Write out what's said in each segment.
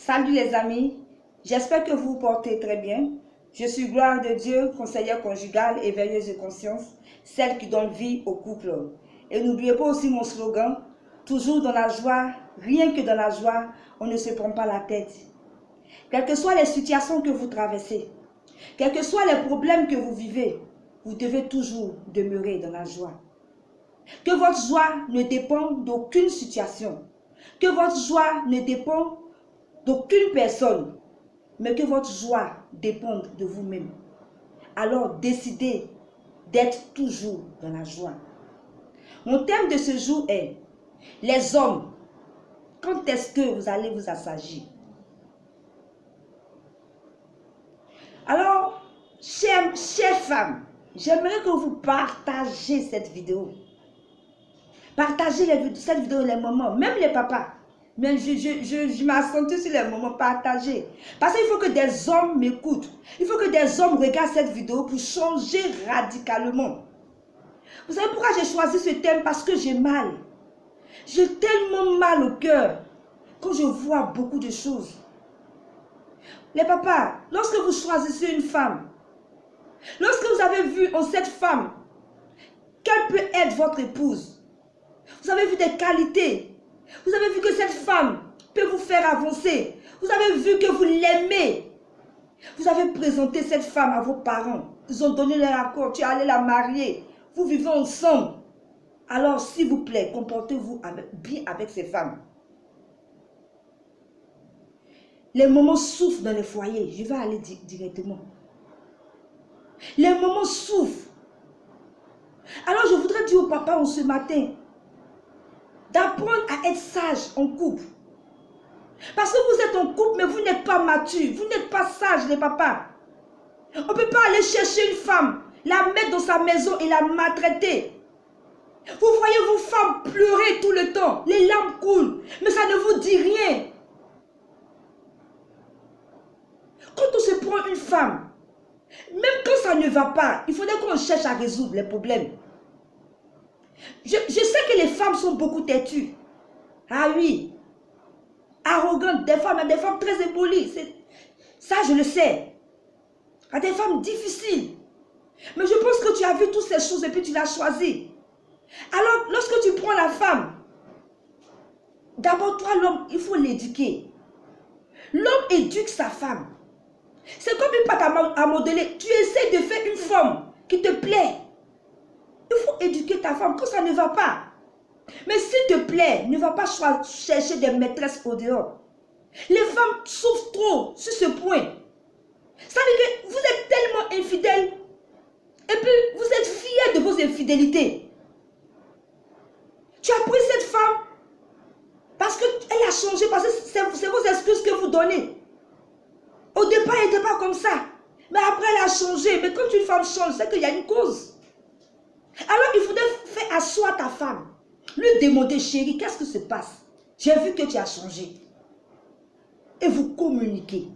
Salut les amis, j'espère que vous vous portez très bien. Je suis Gloire de Dieu, conseillère conjugale et veilleuse de conscience, celle qui donne vie au couple. Et n'oubliez pas aussi mon slogan, toujours dans la joie, rien que dans la joie, on ne se prend pas la tête. Quelles que soient les situations que vous traversez, quels que soient les problèmes que vous vivez, vous devez toujours demeurer dans la joie. Que votre joie ne dépend d'aucune situation, que votre joie ne dépend d'aucune personne, mais que votre joie dépende de vous-même. Alors décidez d'être toujours dans la joie. Mon thème de ce jour est les hommes. Quand est-ce que vous allez vous assagir? Alors, chères femmes, j'aimerais que vous partagez cette vidéo. Partagez cette vidéo les mamans, même les papas. Mais je m'accentue sur les moments partagés. Parce qu'il faut que des hommes m'écoutent. Il faut que des hommes regardent cette vidéo pour changer radicalement. Vous savez pourquoi j'ai choisi ce thème? Parce que j'ai mal. J'ai tellement mal au cœur quand je vois beaucoup de choses. Les papas, lorsque vous choisissez une femme, lorsque vous avez vu en cette femme qu'elle peut être votre épouse, vous avez vu des qualités. Vous avez vu que cette femme peut vous faire avancer. Vous avez vu que vous l'aimez. Vous avez présenté cette femme à vos parents. Ils ont donné leur accord. Tu es allé la marier. Vous vivez ensemble. Alors, s'il vous plaît, comportez-vous bien avec ces femmes. Les moments souffrent dans les foyers. Je vais aller directement. Les moments souffrent. Alors, je voudrais dire au papa en ce matin, d'apprendre à être sage en couple. Parce que vous êtes en couple, mais vous n'êtes pas mature. Vous n'êtes pas sage, les papas. On ne peut pas aller chercher une femme, la mettre dans sa maison et la maltraiter. Vous voyez vos femmes pleurer tout le temps. Les larmes coulent, mais ça ne vous dit rien. Quand on se prend une femme, même quand ça ne va pas, il faudrait qu'on cherche à résoudre les problèmes. Je sais que les femmes sont beaucoup têtues. Ah oui. Arrogantes, des femmes très impolies. Ça, je le sais. Il y a des femmes difficiles. Mais je pense que tu as vu toutes ces choses et puis tu l'as choisie. Alors, lorsque tu prends la femme, d'abord, toi, l'homme, il faut l'éduquer. L'homme éduque sa femme. C'est comme une pâte à modeler. Tu essaies de faire une forme qui te plaît. Il faut éduquer ta femme quand ça ne va pas. Mais s'il te plaît, ne va pas chercher des maîtresses au dehors. Les femmes souffrent trop sur ce point. Ça veut dire que vous êtes tellement infidèles. Et puis, vous êtes fiers de vos infidélités. Tu as pris cette femme parce qu'elle a changé, parce que c'est vos excuses que vous donnez. Au départ, elle n'était pas comme ça. Mais après, elle a changé. Mais quand une femme change, c'est qu'il y a une cause. Alors, il faudrait faire asseoir ta femme. Lui demander, chérie, qu'est-ce qui se passe? J'ai vu que tu as changé. Et vous communiquez.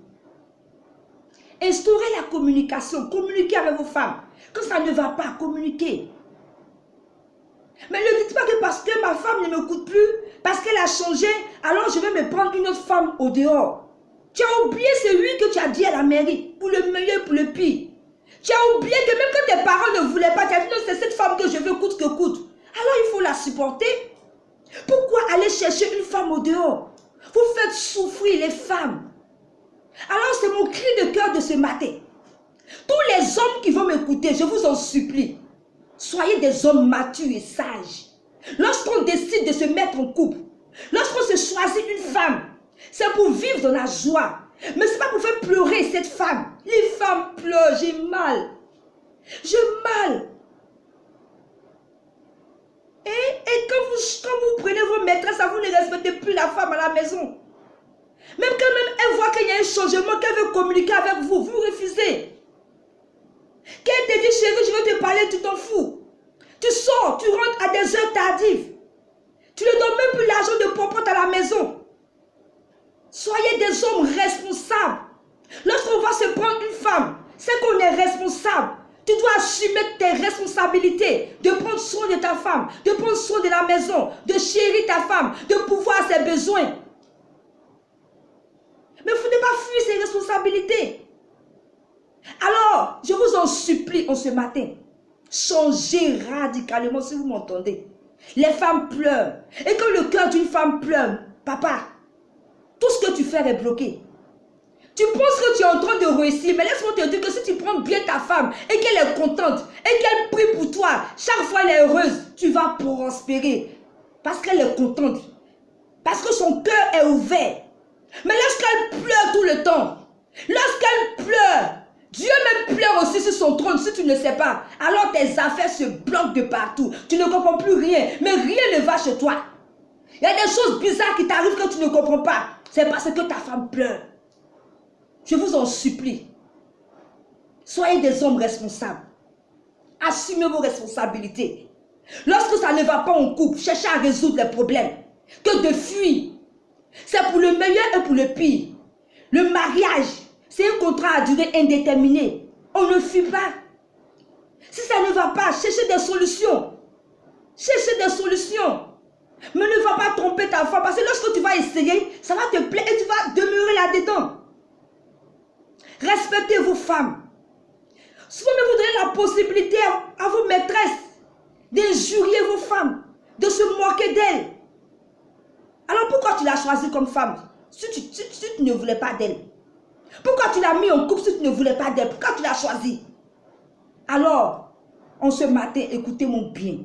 Instaurez la communication. Communiquez avec vos femmes. Quand ça ne va pas, communiquez. Mais ne dites pas que parce que ma femme ne m'écoute plus, parce qu'elle a changé, alors je vais me prendre une autre femme au dehors. Tu as oublié celui que tu as dit à la mairie, pour le meilleur, pour le pire. Tu as oublié que même quand tes parents ne voulaient pas, tu as dit non, c'est cette femme que je veux coûte que coûte. Alors il faut la supporter. Pourquoi aller chercher une femme au dehors? Vous faites souffrir les femmes. Alors c'est mon cri de cœur de ce matin. Tous les hommes qui vont m'écouter, je vous en supplie, soyez des hommes matures et sages. Lorsqu'on décide de se mettre en couple, lorsqu'on se choisit une femme, c'est pour vivre dans la joie. Mais ce n'est pas pour faire pleurer cette femme. Les femmes pleurent, j'ai mal. J'ai mal. Et quand vous prenez vos maîtresses, vous ne respectez plus la femme à la maison. Même quand même elle voit qu'il y a un changement, qu'elle veut communiquer avec vous, vous refusez. Qu'elle te dit, chérie, je veux te parler, tu t'en fous. Tu sors, tu rentres à des heures tardives. Tu ne donnes même plus l'argent de popote à la maison. Soyez des hommes responsables. Lorsqu'on va se prendre une femme, c'est qu'on est responsable. Tu dois assumer tes responsabilités, de prendre soin de ta femme, de prendre soin de la maison, de chérir ta femme, de pouvoir ses besoins. responsabilités. Alors, je vous en supplie en ce matin, changez radicalement si vous m'entendez. Les femmes pleurent. Et quand le cœur d'une femme pleure, papa, tout ce que tu fais est bloqué. Tu penses que tu es en train de réussir, mais laisse-moi te dire que si tu prends bien ta femme et qu'elle est contente et qu'elle prie pour toi, chaque fois elle est heureuse, tu vas prospérer. Parce qu'elle est contente. Parce que son cœur est ouvert. Mais lorsqu'elle pleure tout le temps, lorsqu'elle pleure, Dieu même pleure aussi sur son trône si tu ne sais pas. Alors tes affaires se bloquent de partout. Tu ne comprends plus rien, mais rien ne va chez toi. Il y a des choses bizarres qui t'arrivent que tu ne comprends pas. C'est parce que ta femme pleure. Je vous en supplie. Soyez des hommes responsables. Assumez vos responsabilités. Lorsque ça ne va pas en couple, cherchez à résoudre les problèmes. Que de fuir. C'est pour le meilleur et pour le pire. Le mariage, c'est un contrat à durée indéterminée. On ne fuit pas. Si ça ne va pas, cherchez des solutions. Cherchez des solutions. Mais ne va pas tromper ta femme. Parce que lorsque tu vas essayer, ça va te plaire et tu vas demeurer là-dedans. Respectez vos femmes. Souvent, vous donnez la possibilité à vos maîtresses d'injurier vos femmes, de se moquer d'elles. Alors pourquoi tu l'as choisie comme femme si tu ne voulais pas d'elle? Pourquoi tu l'as mis en couple si tu ne voulais pas d'elle? Pourquoi tu l'as choisie? Alors, en ce matin, écoutez-moi bien.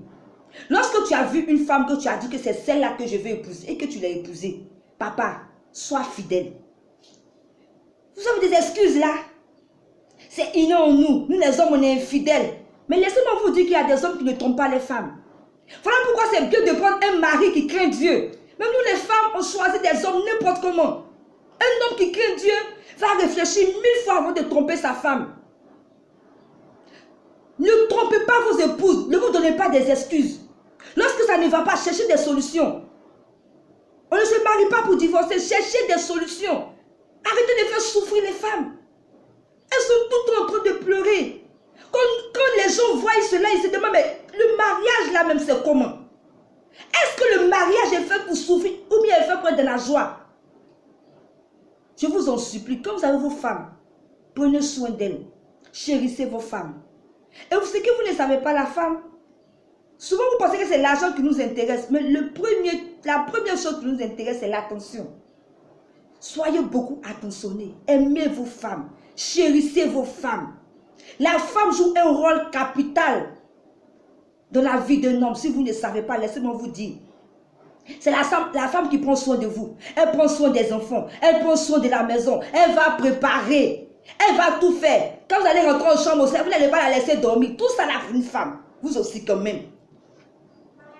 Lorsque tu as vu une femme que tu as dit que c'est celle-là que je vais épouser et que tu l'as épousée, papa, sois fidèle. Vous avez des excuses là? C'est inné en nous. Nous les hommes, on est infidèles. Mais laissez-moi vous dire qu'il y a des hommes qui ne trompent pas les femmes. Voilà pourquoi c'est bien de prendre un mari qui craint Dieu. Même nous les femmes, on choisit des hommes n'importe comment. Un homme qui craint Dieu va réfléchir 1000 fois avant de tromper sa femme. Ne trompez pas vos épouses. Ne vous donnez pas des excuses. Lorsque ça ne va pas, cherchez des solutions. On ne se marie pas pour divorcer. Cherchez des solutions. Arrêtez de faire souffrir les femmes. Elles sont toutes en train de pleurer. Quand les gens voient cela, ils se demandent, mais le mariage là même, c'est comment? Est-ce que le mariage est fait pour souffrir ou bien est fait pour être de la joie? Je vous en supplie, quand vous avez vos femmes, prenez soin d'elles. Chérissez vos femmes. Et vous savez que vous ne savez pas la femme. Souvent vous pensez que c'est l'argent qui nous intéresse, mais la première chose qui nous intéresse, c'est l'attention. Soyez beaucoup attentionnés. Aimez vos femmes. Chérissez vos femmes. La femme joue un rôle capital dans la vie d'un homme. Si vous ne savez pas, laissez-moi vous dire. C'est la femme qui prend soin de vous. Elle prend soin des enfants. Elle prend soin de la maison. Elle va préparer. Elle va tout faire. Quand vous allez rentrer en chambre, vous n'allez pas la laisser dormir. Tout ça, une femme. Vous aussi quand même.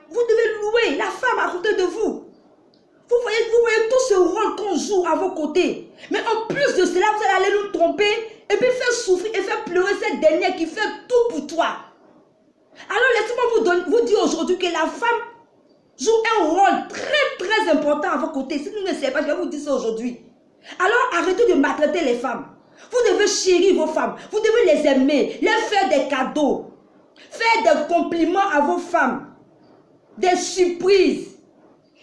Vous devez louer la femme à côté de vous. Vous voyez tout ce rôle qu'on joue à vos côtés. Mais en plus de cela, vous allez aller nous tromper et puis faire souffrir et faire pleurer cette dernière qui fait tout pour toi. Alors laissez-moi vous dire aujourd'hui que la femme joue un rôle très important à vos côtés. Si vous ne savez pas, je vais vous dire ça aujourd'hui. Alors arrêtez de maltraiter les femmes. Vous devez chérir vos femmes. Vous devez les aimer, leur faire des cadeaux. Faire des compliments à vos femmes. Des surprises.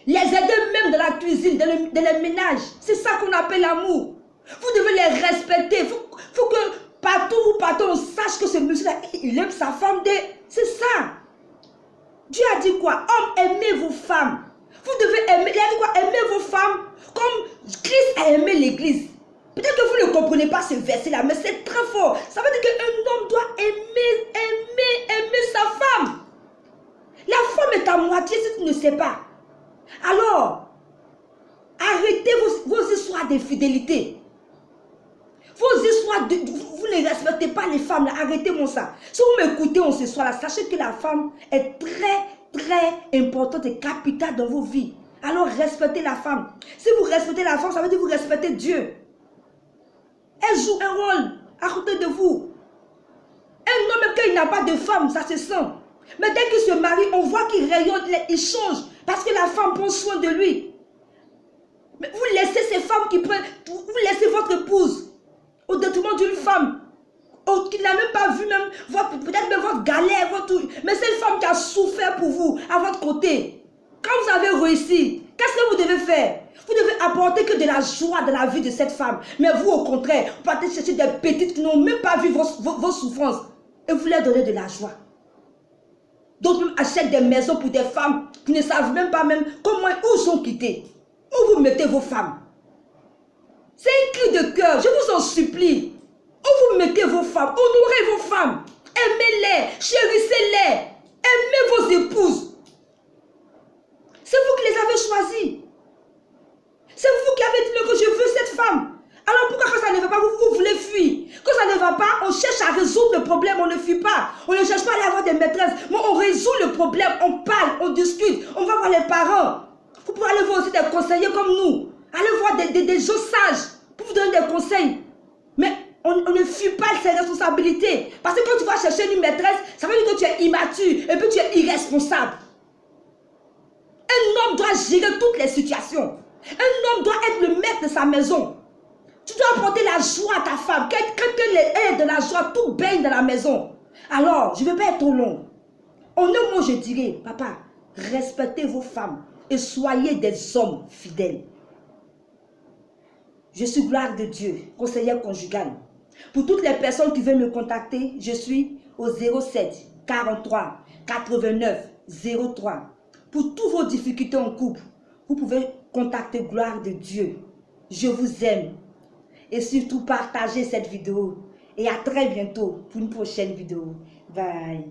Les aider même dans la cuisine, dans le ménage. C'est ça qu'on appelle l'amour. Vous devez les respecter. Il faut que partout on sache que ce monsieur-là, il aime sa femme. C'est ça. Dieu a dit quoi? Homme, aimez vos femmes. Vous devez aimer. Il a dit quoi? Aimez vos femmes comme Christ a aimé l'église. Peut-être que vous ne comprenez pas ce verset-là, mais c'est très fort. Ça veut dire qu'un homme doit aimer sa femme. La femme est à moitié si tu ne sais pas. Alors, arrêtez vos histoires d'infidélité. Vos histoires vous ne respectez pas les femmes là. Arrêtez-moi ça. Si vous m'écoutez ce soir là, sachez que la femme est très importante et capitale dans vos vies. Alors respectez la femme. Si vous respectez la femme, ça veut dire que vous respectez Dieu. Elle joue un rôle à côté de vous. Un homme, même quand il n'a pas de femme, ça se sent. Mais dès qu'il se marie, on voit qu'il rayonne, il change. Parce que la femme prend soin de lui. Mais vous laissez ces femmes qui prennent... Vous laissez votre épouse au détriment d'une femme qui n'a même pas vu même peut-être même votre galère, mais c'est une femme qui a souffert pour vous, à votre côté. Quand vous avez réussi, Qu'est-ce que vous devez faire? Vous devez apporter que de la joie dans la vie de cette femme. Mais vous, au contraire, vous partez chercher des petites qui n'ont même pas vu vos souffrances. Et vous leur donnez de la joie. D'autres même achètent des maisons pour des femmes qui ne savent même pas même comment, où sont quittées. Où vous mettez vos femmes? C'est un cri de cœur, je vous en supplie. Où vous mettez vos femmes? Honorez vos femmes. Aimez-les, chérissez-les. Aimez vos épouses. C'est vous qui les avez choisies. C'est vous qui avez dit que je veux cette femme. Alors pourquoi quand ça ne va pas, vous voulez fuir? Quand ça ne va pas, on cherche à résoudre le problème, on ne fuit pas. On ne cherche pas à aller avoir des maîtresses, mais on résout le problème, on parle, on discute, on va voir les parents. Vous pouvez aller voir aussi des conseillers comme nous. Allez voir des gens sages pour vous donner des conseils. Mais on ne fuit pas ses responsabilités. Parce que quand tu vas chercher une maîtresse, ça veut dire que tu es immature et puis tu es irresponsable. Un homme doit gérer toutes les situations. Un homme doit être le maître de sa maison. Tu dois apporter la joie à ta femme. Quand elle est de la joie, tout baigne dans la maison. Alors, je ne vais pas être trop long. En un mot, je dirais, papa, respectez vos femmes et soyez des hommes fidèles. Je suis Gloire de Dieu, conseillère conjugale. Pour toutes les personnes qui veulent me contacter, je suis au 07 43 89 03. Pour toutes vos difficultés en couple, vous pouvez contacter Gloire de Dieu. Je vous aime. Et surtout, partagez cette vidéo. Et à très bientôt pour une prochaine vidéo. Bye.